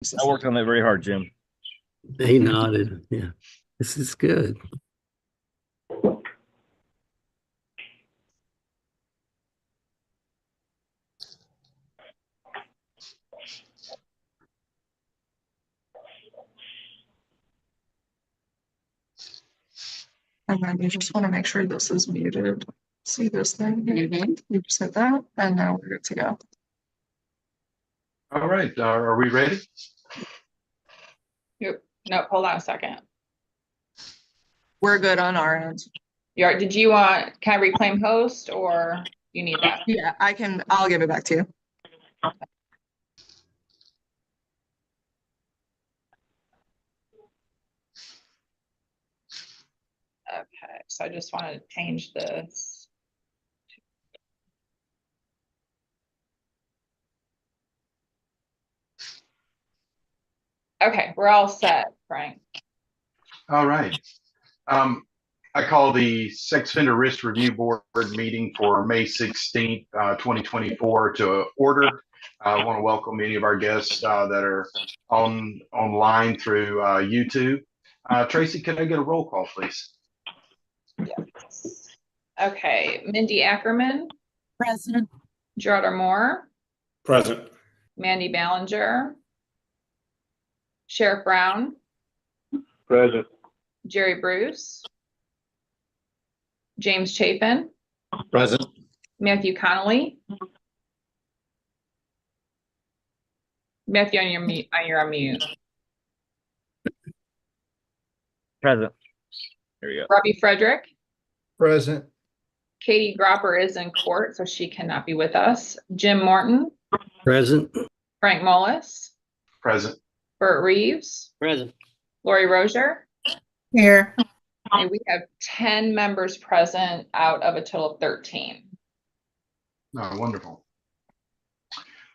I worked on that very hard, Jim. He nodded. Yeah, this is good. And then you just want to make sure this is muted. See this thing? You just hit that, and now we're good to go. All right, are we ready? Yep. No, hold on a second. We're good on our end. Did you want, can I reclaim host or you need that? Yeah, I'll give it back to you. Okay, so I just want to change this. Okay, we're all set, Frank. All right. I call the Sex Offender Risk Review Board meeting for May 16th, 2024 to order. I want to welcome any of our guests that are online through YouTube. Tracy, can I get a roll call, please? Yes. Okay, Mindy Ackerman. President. Gerardo Moore. Present. Mandy Ballinger. Sheriff Brown. Present. Jerry Bruce. James Chapin. Present. Matthew Connolly. Matthew, you're on mute. Present. There you go. Robbie Frederick. Present. Katie Gropper is in court, so she cannot be with us. Jim Morton. Present. Frank Mullis. Present. Bert Reeves. Present. Lori Rozier. Here. And we have 10 members present out of a total of 13. Oh, wonderful.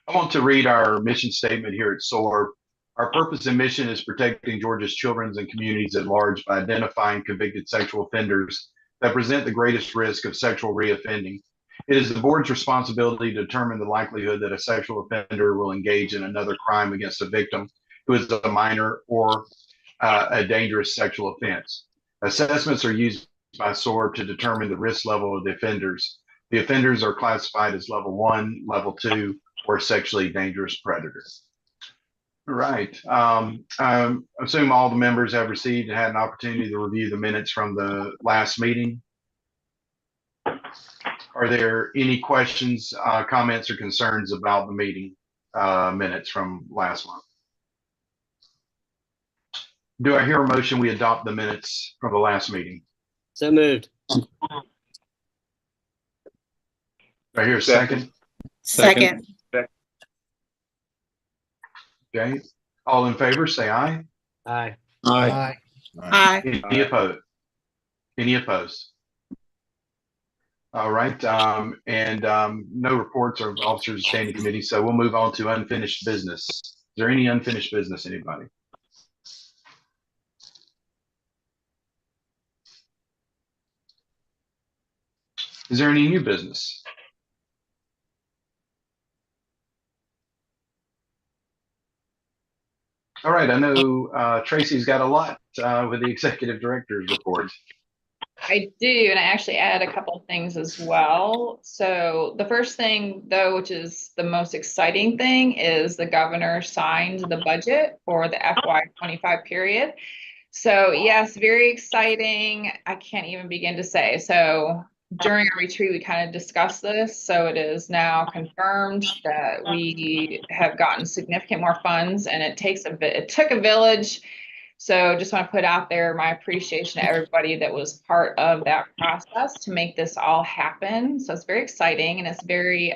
I want to read our mission statement here at SOAR. Our purpose and mission is protecting Georgia's children and communities at large by identifying convicted sexual offenders that present the greatest risk of sexual reoffending. It is the board's responsibility to determine the likelihood that a sexual offender will engage in another crime against a victim who is a minor or a dangerous sexual offense. Assessments are used by SOAR to determine the risk level of the offenders. The offenders are classified as level 1, level 2, or sexually dangerous predators. All right. I assume all the members have received and had an opportunity to review the minutes from the last meeting. Are there any questions, comments, or concerns about the meeting minutes from last month? Do I hear a motion we adopt the minutes from the last meeting? So moved. Do I hear a second? Second. Okay. All in favor, say aye. Aye. Aye. Aye. Any opposed? Any opposed? All right. No reports of officers of standing committee, so we'll move on to unfinished business. Is there any unfinished business, anybody? Is there any new business? All right, I know Tracy's got a lot with the executive director's report. I do, and I actually added a couple of things as well. So the first thing, though, which is the most exciting thing, is the governor signed the budget for the FY25 period. So yes, very exciting. I can't even begin to say. So during our retreat, we kind of discussed this. So it is now confirmed that we have gotten significant more funds, and it took a village. So just want to put out there my appreciation to everybody that was part of that process to make this all happen. So it's very exciting, and it's very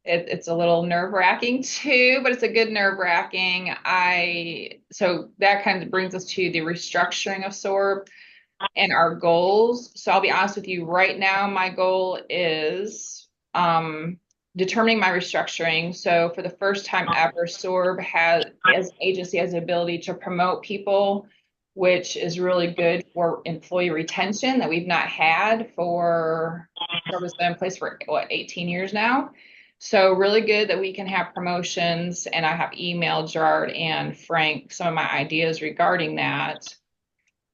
it's a little nerve-wracking too, but it's a good nerve-wracking. So that kind of brings us to the restructuring of SOAR and our goals. So I'll be honest with you, right now my goal is determining my restructuring. So for the first time ever, SOAR as an agency has the ability to promote people, which is really good for employee retention that we've not had for, SOAR has been in place for 18 years now. So really good that we can have promotions, and I have emailed Gerard and Frank some of my ideas regarding that.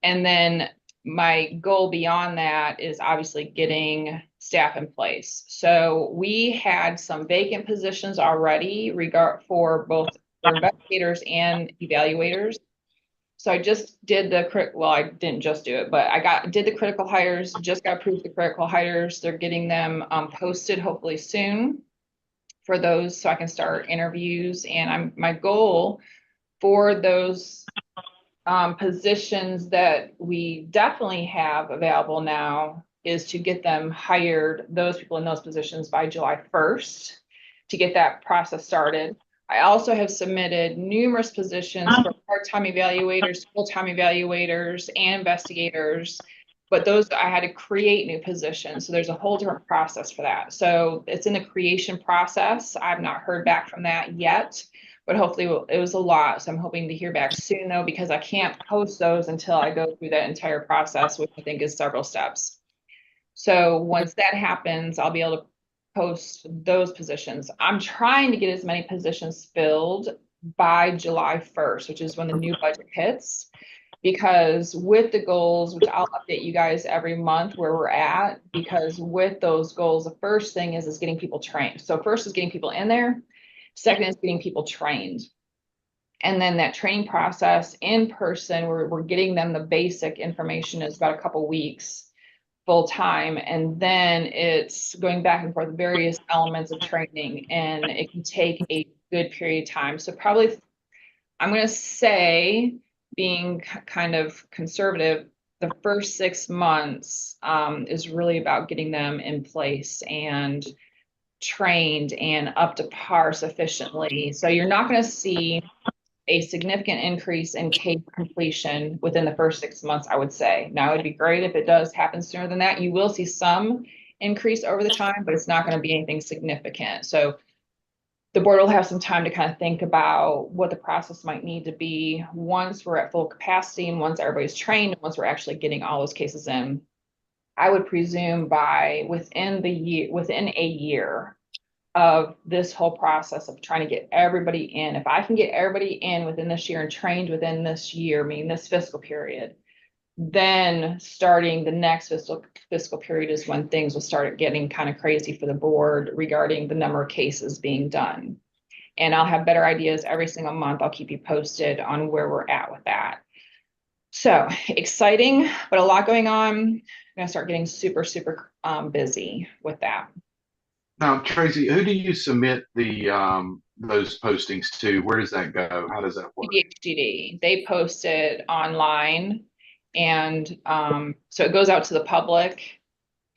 And then my goal beyond that is obviously getting staff in place. So we had some vacant positions already for both investigators and evaluators. So I just did I didn't just do it, but did the critical hires, just got approved the critical hires. They're getting them posted hopefully soon for those, so I can start interviews. And my goal for those positions that we definitely have available now is to get them hired, those people in those positions, by July 1st to get that process started. I also have submitted numerous positions for part-time evaluators, full-time evaluators, and investigators, but those I had to create new positions. So there's a whole different process for that. So it's in the creation process. I've not heard back from that yet, but hopefully it was a lot. So I'm hoping to hear back soon though, because I can't post those until I go through that entire process, which I think is several steps. So once that happens, I'll be able to post those positions. I'm trying to get as many positions filled by July 1st, which is when the new budget hits. Because with the goals, which I'll update you guys every month where we're at, because with those goals, the first thing is getting people trained. So first is getting people in there. Second is getting people trained. And then that training process in person, we're getting them the basic information is about a couple weeks full time. And then it's going back and forth various elements of training, and it can take a good period of time. So probably, I'm going to say, being kind of conservative, the first 6 months is really about getting them in place and trained and up to par sufficiently. So you're not going to see a significant increase in case completion within the first 6 months, I would say. Now, it'd be great if it does happen sooner than that. You will see some increase over the time, but it's not going to be anything significant. So the board will have some time to kind of think about what the process might need to be once we're at full capacity and once everybody's trained and once we're actually getting all those cases in. I would presume within a year of this whole process of trying to get everybody in. If I can get everybody in within this year and trained within this year, meaning this fiscal period, then starting the next fiscal period is when things will start getting kind of crazy for the board regarding the number of cases being done. And I'll have better ideas every single month. I'll keep you posted on where we're at with that. So exciting, but a lot going on. I'm gonna start getting super busy with that. Now, Tracy, who do you submit those postings to? Where does that go? How does that work? DBHDD. They post it online, and so it goes out to the public.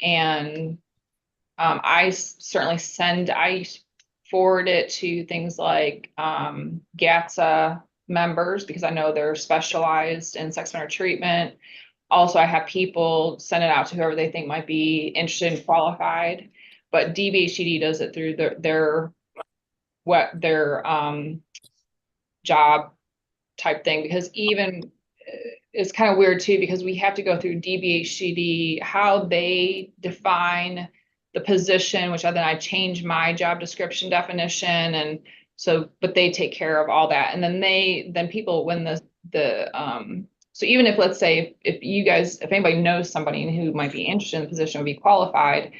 And I forward it to things like GATSA members, because I know they're specialized in sex offender treatment. Also, I have people send it out to whoever they think might be interested and qualified. But DBHDD does it through their job type thing, because even it's kind of weird too, because we have to go through DBHDD, how they define the position, which then I change my job description definition. And so, but they take care of all that. And then people, when so even if, let's say, if anybody knows somebody who might be interested in the position, would be qualified,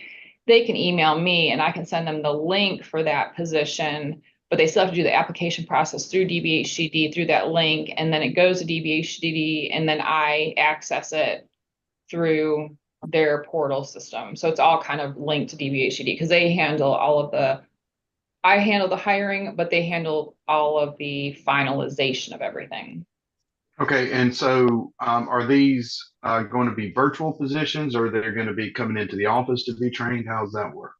they can email me and I can send them the link for that position, but they still have to do the application process through DBHDD through that link. And then it goes to DBHDD, and then I access it through their portal system. So it's all kind of linked to DBHDD, because they handle I handle the hiring, but they handle all of the finalization of everything. Okay, and so are these going to be virtual positions, or they're going to be coming into the office to be trained? How does that work?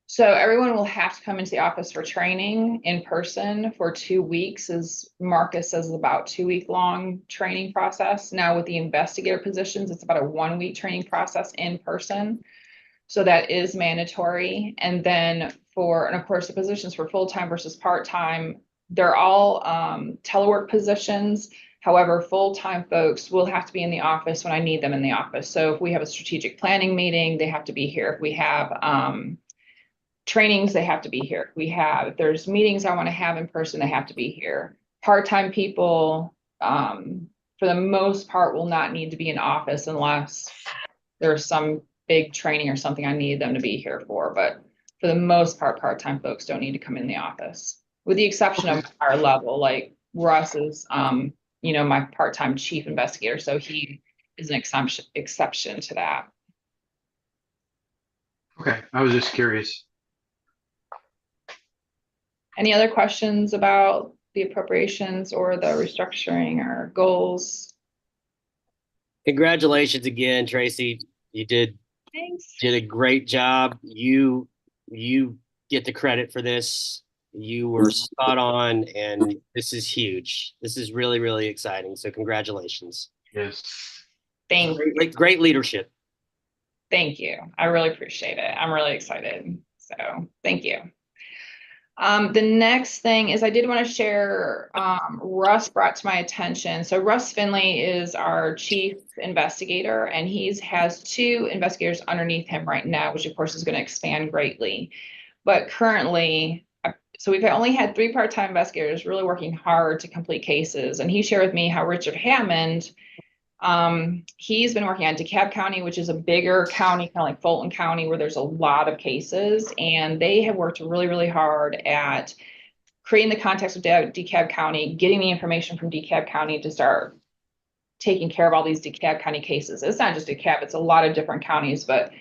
So everyone will have to come into the office for training in person for 2 weeks, as Marcus says, about 2-week long training process. Now with the investigator positions, it's about a 1-week training process in person. So that is mandatory. And then and of course the positions for full-time versus part-time, they're all telework positions. However, full-time folks will have to be in the office when I need them in the office. So if we have a strategic planning meeting, they have to be here. If we have trainings, they have to be here. If there's meetings I want to have in person, they have to be here. Part-time people, for the most part, will not need to be in office unless there's some big training or something I need them to be here for. But for the most part, part-time folks don't need to come in the office, with the exception of our level, like Russ is, my part-time chief investigator. So he is an exception to that. Okay, I was just curious. Any other questions about the appropriations or the restructuring or goals? Congratulations again, Tracy. You did Thanks. a great job. You get the credit for this. You were spot on, and this is huge. This is really, really exciting. So congratulations. Yes. Thank you. Great leadership. Thank you. I really appreciate it. I'm really excited. So thank you. The next thing is I did want to share, Russ brought to my attention. So Russ Finley is our chief investigator, and he has 2 investigators underneath him right now, which of course is going to expand greatly. But currently, so we've only had 3 part-time investigators really working hard to complete cases. And he shared with me how Richard Hammond, he's been working on DeKalb County, which is a bigger county, kind of like Fulton County, where there's a lot of cases. And they have worked really, really hard at creating the context of DeKalb County, getting the information from DeKalb County to start taking care of all these DeKalb County cases. It's not just DeKalb, it's a lot of different counties, but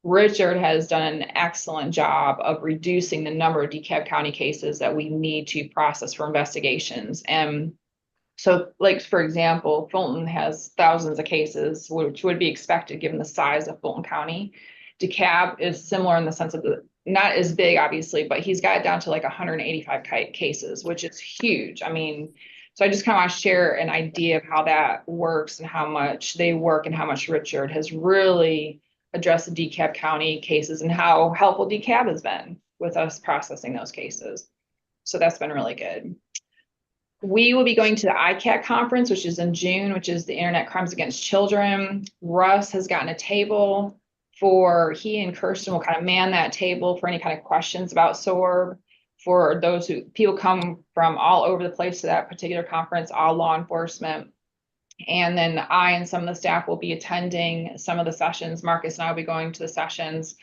Richard has done an excellent job of reducing the number of DeKalb County cases that we need to process for investigations. And so, like, for example, Fulton has thousands of cases, which would be expected given the size of Fulton County. DeKalb is similar in the sense of not as big, obviously, but he's got it down to like 185 cases, which is huge. I mean, so I just kind of want to share an idea of how that works and how much they work and how much Richard has really addressed the DeKalb County cases and how helpful DeKalb has been with us processing those cases. So that's been really good. We will be going to the ICAC conference, which is in June, which is the Internet Crimes Against Children. Russ has gotten a table he and Kirsten will kind of man that table for any kind of questions about SORB. For those people come from all over the place to that particular conference, all law enforcement. And then I and some of the staff will be attending some of the sessions. Marcus and I will be going to the sessions.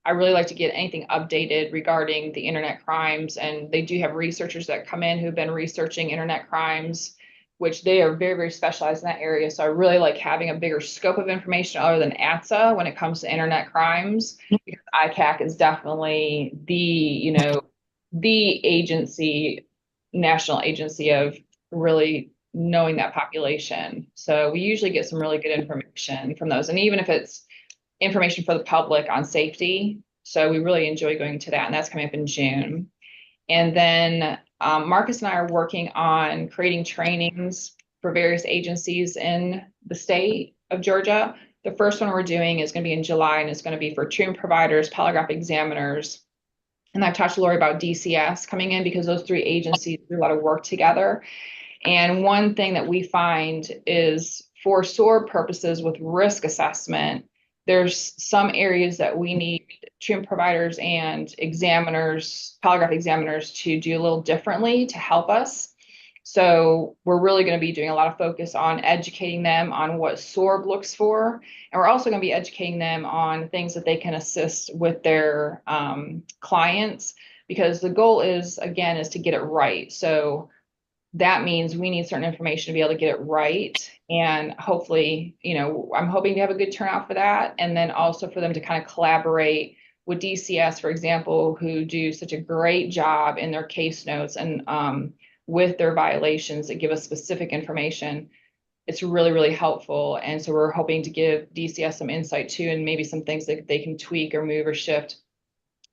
I really like to get anything updated regarding the internet crimes. And they do have researchers that come in who've been researching internet crimes, which they are very, very specialized in that area. So I really like having a bigger scope of information other than ATSA when it comes to internet crimes, because ICAC is definitely the agency, national agency of really knowing that population. So we usually get some really good information from those. And even if it's information for the public on safety. So we really enjoy going to that, and that's coming up in June. And then Marcus and I are working on creating trainings for various agencies in the state of Georgia. The first one we're doing is going to be in July, and it's going to be for treatment providers, polygraph examiners. And I've talked to Lori about DCS coming in because those 3 agencies do a lot of work together. And one thing that we find is for SORB purposes with risk assessment, there's some areas that we need treatment providers and examiners, polygraph examiners, to do a little differently to help us. So we're really going to be doing a lot of focus on educating them on what SORB looks for. And we're also going to be educating them on things that they can assist with their clients, because the goal is to get it right. So that means we need certain information to be able to get it right. And hopefully, I'm hoping to have a good turnout for that. And then also for them to kind of collaborate with DCS, for example, who do such a great job in their case notes and with their violations that give us specific information. It's really, really helpful. And so we're hoping to give DCS some insight too, and maybe some things that they can tweak or move or shift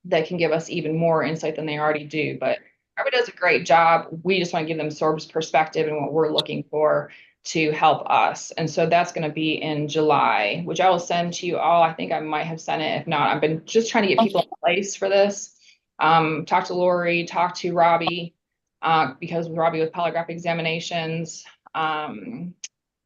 that can give us even more insight than they already do. But everybody does a great job. We just want to give them SORB's perspective and what we're looking for to help us. And so that's going to be in July, which I will send to you all. I think I might have sent it. If not, I've been just trying to get people in place for this. Talk to Lori, talk to Robbie, because Robbie with polygraph examinations.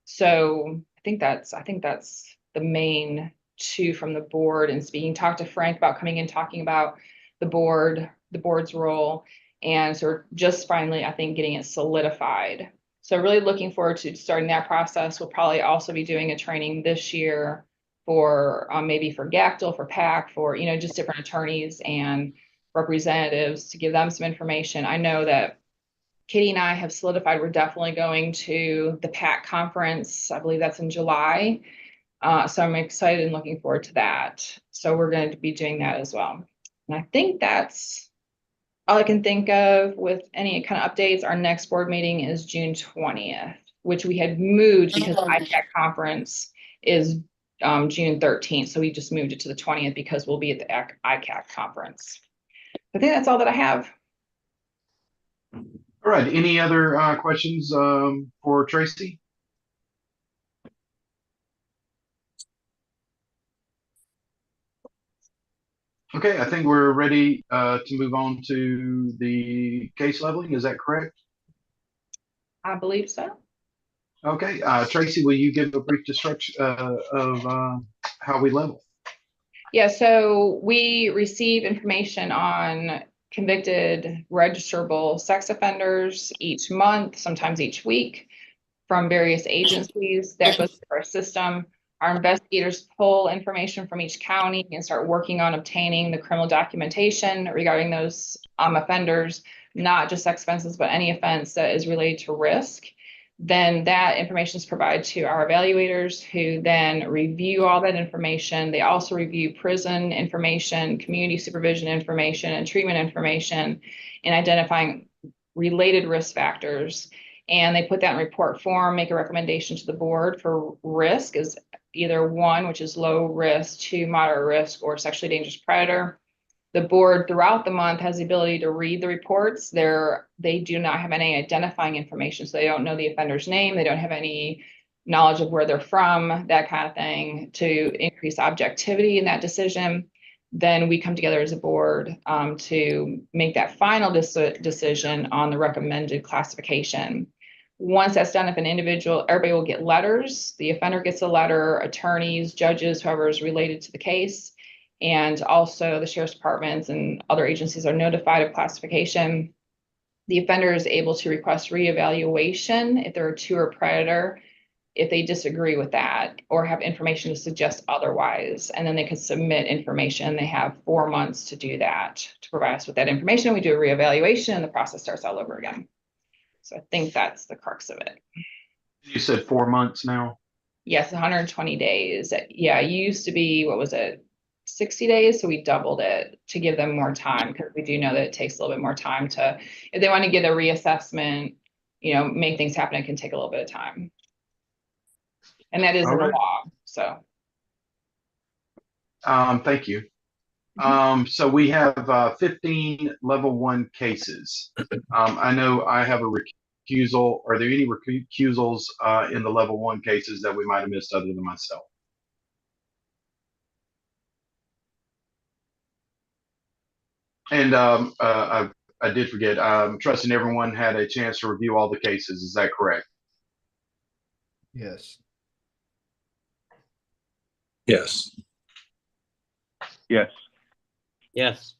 So I think that's the main 2 from the board. And speaking, talk to Frank about coming in, talking about the board's role. And so we're just finally, I think, getting it solidified. So really looking forward to starting that process. We'll probably also be doing a training this year for maybe for Gactyl, for PAC, for, you know, just different attorneys and representatives to give them some information. I know that Katie and I have solidified we're definitely going to the PAC conference. I believe that's in July. So I'm excited and looking forward to that. So we're going to be doing that as well. And I think that's all I can think of with any kind of updates. Our next board meeting is June 20th, which we had moved because the ICAC conference is June 13th. So we just moved it to the 20th because we'll be at the ICAC conference. I think that's all that I have. All right. Any other questions for Tracy? Okay, I think we're ready to move on to the case leveling. Is that correct? I believe so. Okay, Tracy, will you give a brief description of how we level? Yeah, so we receive information on convicted registrable sex offenders each month, sometimes each week, from various agencies that goes through our system. Our investigators pull information from each county and start working on obtaining the criminal documentation regarding those offenders, not just sex offenses, but any offense that is related to risk. Then that information is provided to our evaluators, who then review all that information. They also review prison information, community supervision information, and treatment information in identifying related risk factors. And they put that in report form, make a recommendation to the board for risk is either 1, which is low risk, 2, moderate risk, or sexually dangerous predator. The board throughout the month has the ability to read the reports. They do not have any identifying information, so they don't know the offender's name. They don't have any knowledge of where they're from, that kind of thing, to increase objectivity in that decision. Then we come together as a board to make that final decision on the recommended classification. Once that's done, if an individual, everybody will get letters. The offender gets a letter, attorneys, judges, whoever is related to the case. And also the sheriff's departments and other agencies are notified of classification. The offender is able to request reevaluation if they're a 2 or predator, if they disagree with that or have information to suggest otherwise. And then they can submit information. They have 4 months to do that, to provide us with that information. We do a reevaluation and the process starts all over again. So I think that's the crux of it. You said 4 months now? Yes, 120 days. Yeah, it used to be, what was it, 60 days? So we doubled it to give them more time, because we do know that it takes a little bit more time to, if they want to get a reassessment, you know, make things happen, it can take a little bit of time. And that is in the law, so. Thank you. So we have 15 level 1 cases. I know I have a recusal. Are there any recusals in the level 1 cases that we might have missed other than myself? And I did forget, I'm trusting everyone had a chance to review all the cases. Is that correct? Yes. Yes. Yes. Yes.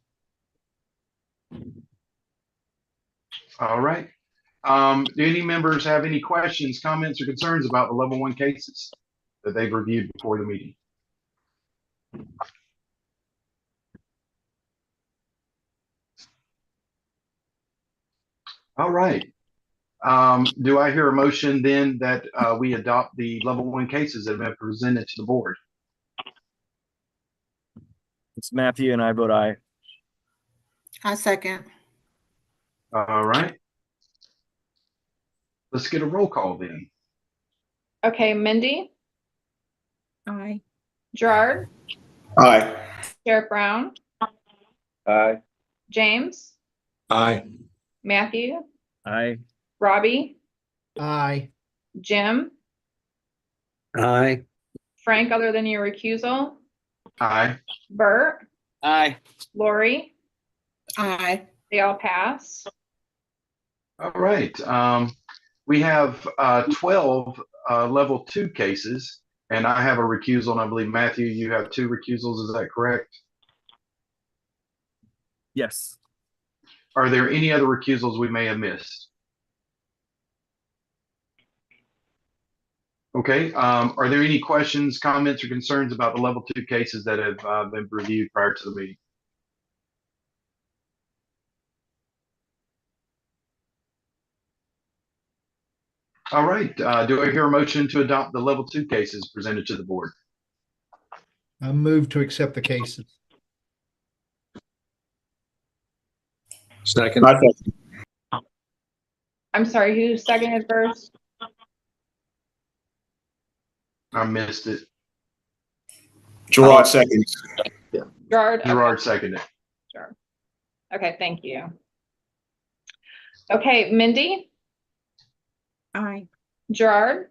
All right. Do any members have any questions, comments, or concerns about the level 1 cases that they've reviewed before the meeting? All right. Do I hear a motion then that we adopt the level 1 cases that have been presented to the board? It's Matthew and I vote aye. I second. All right. Let's get a roll call then. Okay, Mindy, Aye. Gerard, Aye. Sheriff Brown, Aye. James, Aye. Matthew, Aye. Robbie, Aye. Jim, Aye. Frank, other than your recusal, Aye. Bert, Aye. Lori, Aye. they all pass. All right. We have 12 level 2 cases, and I have a recusal, and I believe, Matthew, you have 2 recusals. Is that correct? Yes. Are there any other recusals we may have missed? Okay, are there any questions, comments, or concerns about the level 2 cases that have been reviewed prior to the meeting? All right, do I hear a motion to adopt the level 2 cases presented to the board? I move to accept the cases. Second. I'm sorry, who seconded first? I missed it. Gerard seconds. Gerard? Okay, Gerard seconded. sure. Okay, thank you. Okay, Mindy, Aye. Gerard,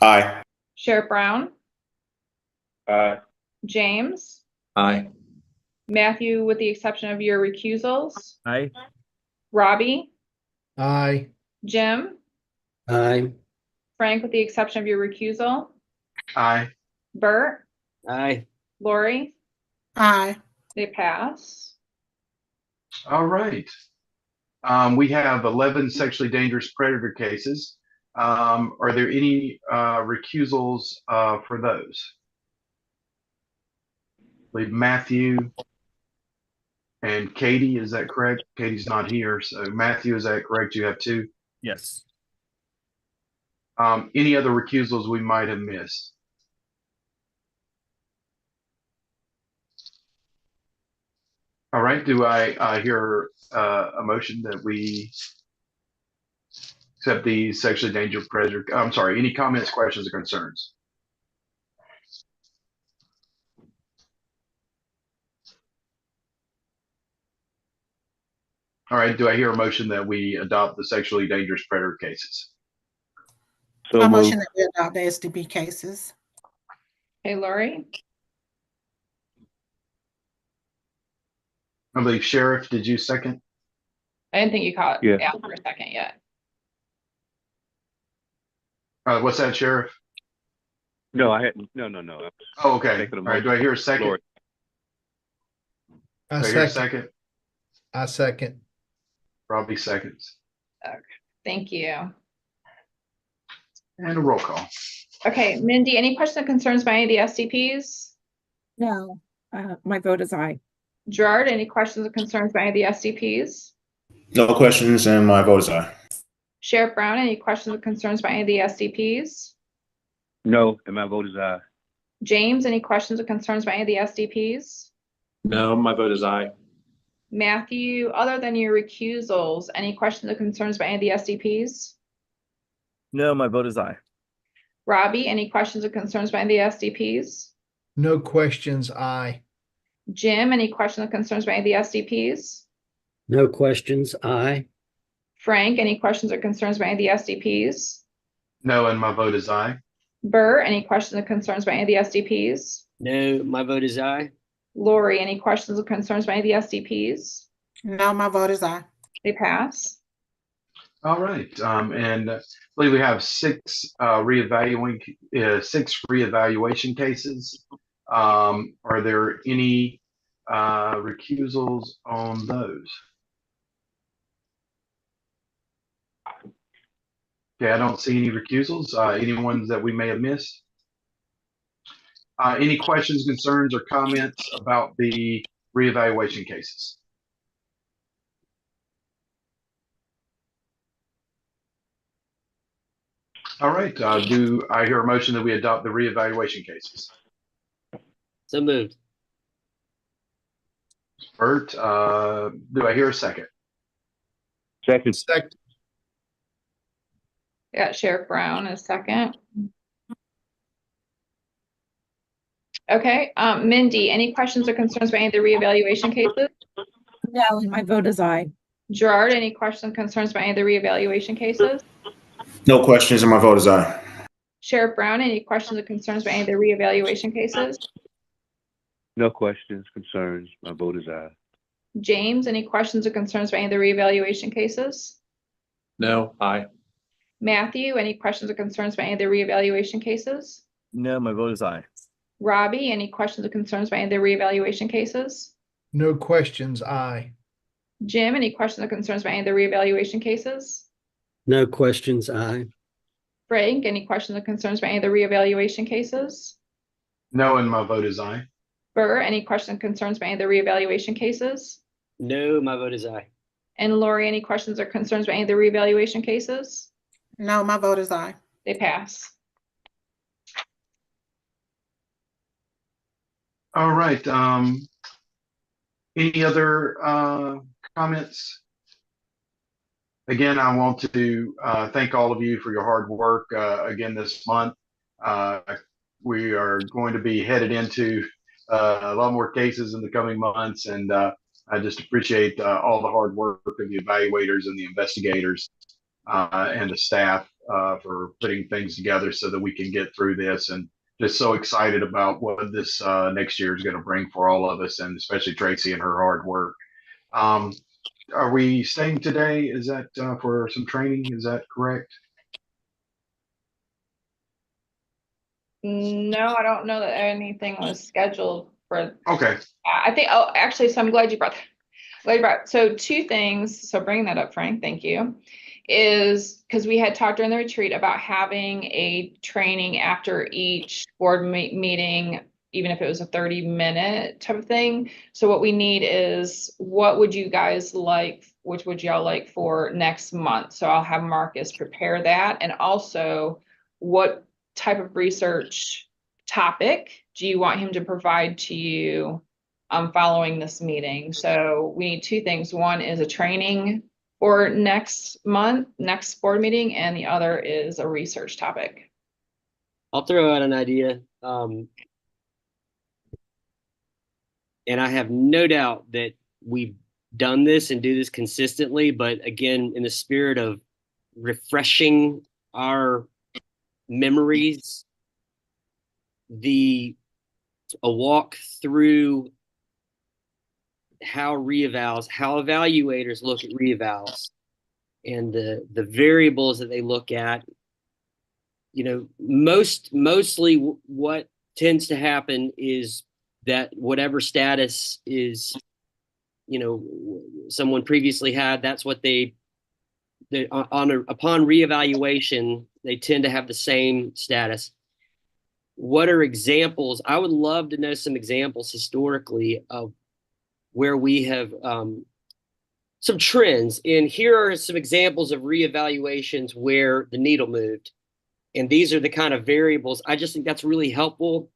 Aye. Sheriff Brown, Aye. James, Aye. Matthew, with the exception of your recusals, Aye. Robbie, Aye. Jim, Aye. Frank, with the exception of your recusal, Aye. Bert, Aye. Lori, Aye. they pass. All right. We have 11 sexually dangerous predator cases. Are there any recusals for those? I believe Matthew and Katie, is that correct? Katie's not here, so Matthew, is that correct? You have 2. Yes. Any other recusals we might have missed? All right, do I hear a motion that we accept the sexually dangerous predator? I'm sorry, any comments, questions, or concerns? All right, do I hear a motion that we adopt the sexually dangerous predator cases? So I moved. motion that we adopt the SDP cases. Hey, Lori, I believe Sheriff, did you second? I didn't think you caught Yeah. out for a second yet. What's that, Sheriff? No, I hadn't. No. Oh, okay. Second All right, do I hear a second? Lori. Do I hear a second? I second. Robbie seconds. Thank you. And a roll call. Okay, Mindy, any questions or concerns by any of the SCPs? No, my vote is aye. Gerard, any questions or concerns by any of the SCPs? No questions and my vote is aye. Sheriff Brown, any questions or concerns by any of the SCPs? No, and my vote is aye. James, any questions or concerns by any of the SCPs? No, my vote is aye. Matthew, other than your recusals, any questions or concerns by any of the SCPs? No, my vote is aye. Robbie, any questions or concerns by any of the SCPs? No questions, aye. Jim, any questions or concerns by any of the SCPs? No questions. Aye. Frank, any questions or concerns by any of the SCPs? No, and my vote is aye. Bert, any questions or concerns by any of the SCPs? No, my vote is aye. Lori, any questions or concerns by any of the SCPs? No, my vote is aye. They pass. All right, and I believe we have 6 reevaluation cases. Are there any recusals on those? Okay, I don't see any recusals. Any ones that we may have missed? Any questions, concerns, or comments about the reevaluation cases? All right, do I hear a motion that we adopt the reevaluation cases? So moved. Bert, do I hear a second? Second. Second. Got Sheriff Brown a second. Okay, Mindy, any questions or concerns by any of the reevaluation cases? No, my vote is aye. Gerard, any questions or concerns by any of the reevaluation cases? No questions and my vote is aye. Sheriff Brown, any questions or concerns by any of the reevaluation cases? No questions, concerns. My vote is aye. James, any questions or concerns by any of the reevaluation cases? No, aye. Matthew, any questions or concerns by any of the reevaluation cases? No, my vote is aye. Robbie, any questions or concerns by any of the reevaluation cases? No questions, aye. Jim, any questions or concerns about any of the reevaluation cases? No questions, aye. Frank, any questions or concerns about any of the reevaluation cases? No, and my vote is aye. Burr, any questions or concerns about any of the reevaluation cases? No, my vote is aye. And Lori, any questions or concerns about any of the reevaluation cases? No, my vote is aye. They pass. All right, any other comments? Again, I want to thank all of you for your hard work again this month. We are going to be headed into a lot more cases in the coming months, and I just appreciate all the hard work of the evaluators and the investigators and the staff for putting things together so that we can get through this, and just so excited about what this next year is going to bring for all of us, and especially Tracy and her hard work. Are we staying today? Is that for some training? Is that correct? No, I don't know that anything was scheduled for, Okay. I think, oh, actually, so I'm glad you brought that. Glad you brought, so two things, so bringing that up, Frank, thank you, is because we had talked during the retreat about having a training after each board meeting, even if it was a 30-minute type of thing. So what we need is, what would you guys like, which would y'all like for next month? So I'll have Marcus prepare that. And also, what type of research topic do you want him to provide to you following this meeting? So we need two things. One is a training for next month, next board meeting, and the other is a research topic. I'll throw out an idea. And I have no doubt that we've done this and do this consistently, but again, in the spirit of refreshing our memories, a walk through how evaluators look at reevals and the variables that they look at. You know, mostly what tends to happen is that whatever status is, you know, someone previously had, that's what upon reevaluation, they tend to have the same status. What are examples? I would love to know some examples historically of where we have some trends. And here are some examples of reevaluations where the needle moved. And these are the kind of variables. I just think that's really helpful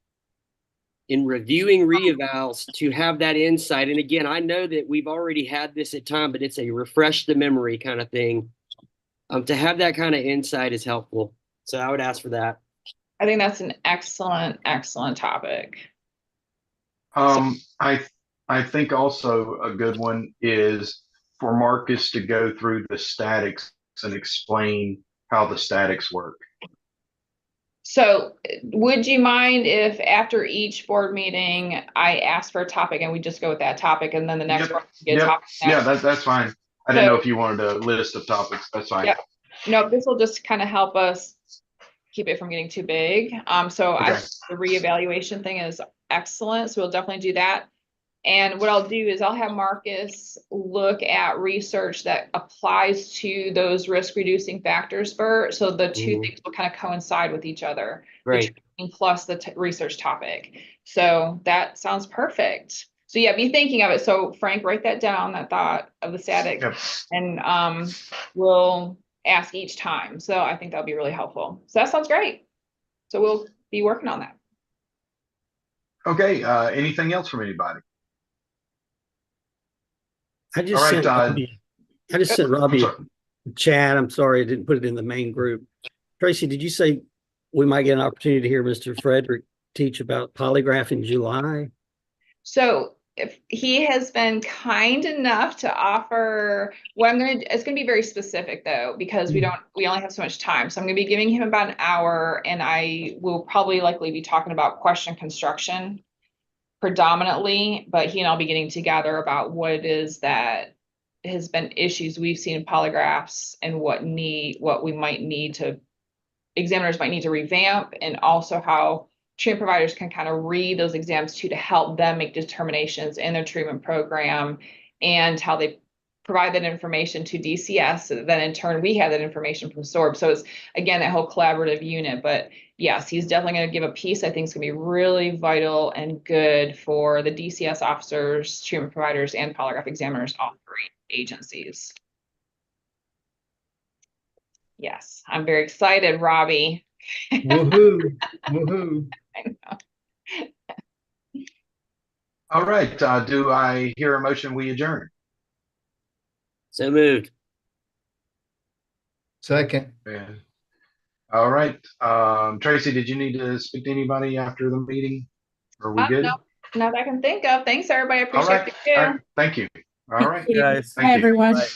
in reviewing reevals to have that insight. And again, I know that we've already had this at time, but it's a refresh the memory kind of thing. To have that kind of insight is helpful. So I would ask for that. I think that's an excellent, excellent topic. I think also a good one is for Marcus to go through the statics and explain how the statics work. So would you mind if after each board meeting, I ask for a topic and we just go with that topic, and then the next one we get a topic next? Yeah, that's fine. I didn't know if you wanted a list of topics. That's fine. Yep. No, this will just kind of help us keep it from getting too big. So Okay. I think the reevaluation thing is excellent. So we'll definitely do that. And what I'll do is I'll have Marcus look at research that applies to those risk reducing factors so the two things will kind of coincide with each other. Right. The training plus the research topic. So that sounds perfect. So yeah, be thinking of it. So Frank, write that down, that thought of the static, Yep. and we'll ask each time. So I think that'll be really helpful. So that sounds great. So we'll be working on that. Okay. Anything else from anybody? I just All right, sent Robbie sorry. a chat. I'm sorry I didn't put it in the main group. Tracy, did you say we might get an opportunity to hear Mr. Frederick teach about polygraph in July? So if he has been kind enough to offer, it's gonna be very specific though, because we only have so much time. So I'm gonna be giving him about an hour, and I will probably likely be talking about question construction predominantly, but he and I'll be getting together about what it is that has been issues we've seen in polygraphs and examiners might need to revamp, and also how treatment providers can kind of read those exams too, to help them make determinations in their treatment program and how they provide that information to DCS. So then in turn, we have that information from SORB. So it's, again, that whole collaborative unit. But yes, he's definitely going to give a piece I think is going to be really vital and good for the DCS officers, treatment providers, and polygraph examiners, all three agencies. Yes, I'm very excited, Robbie. Woohoo, woohoo. All right, do I hear a motion? We adjourn. So moved. Second. Yeah. All right, Tracy, did you need to speak to anybody after the meeting? Are we good? No, not that I can think of. Thanks, everybody. I All appreciate right, you. all right, thank you. All right, Guys. thank you. everyone. Bye.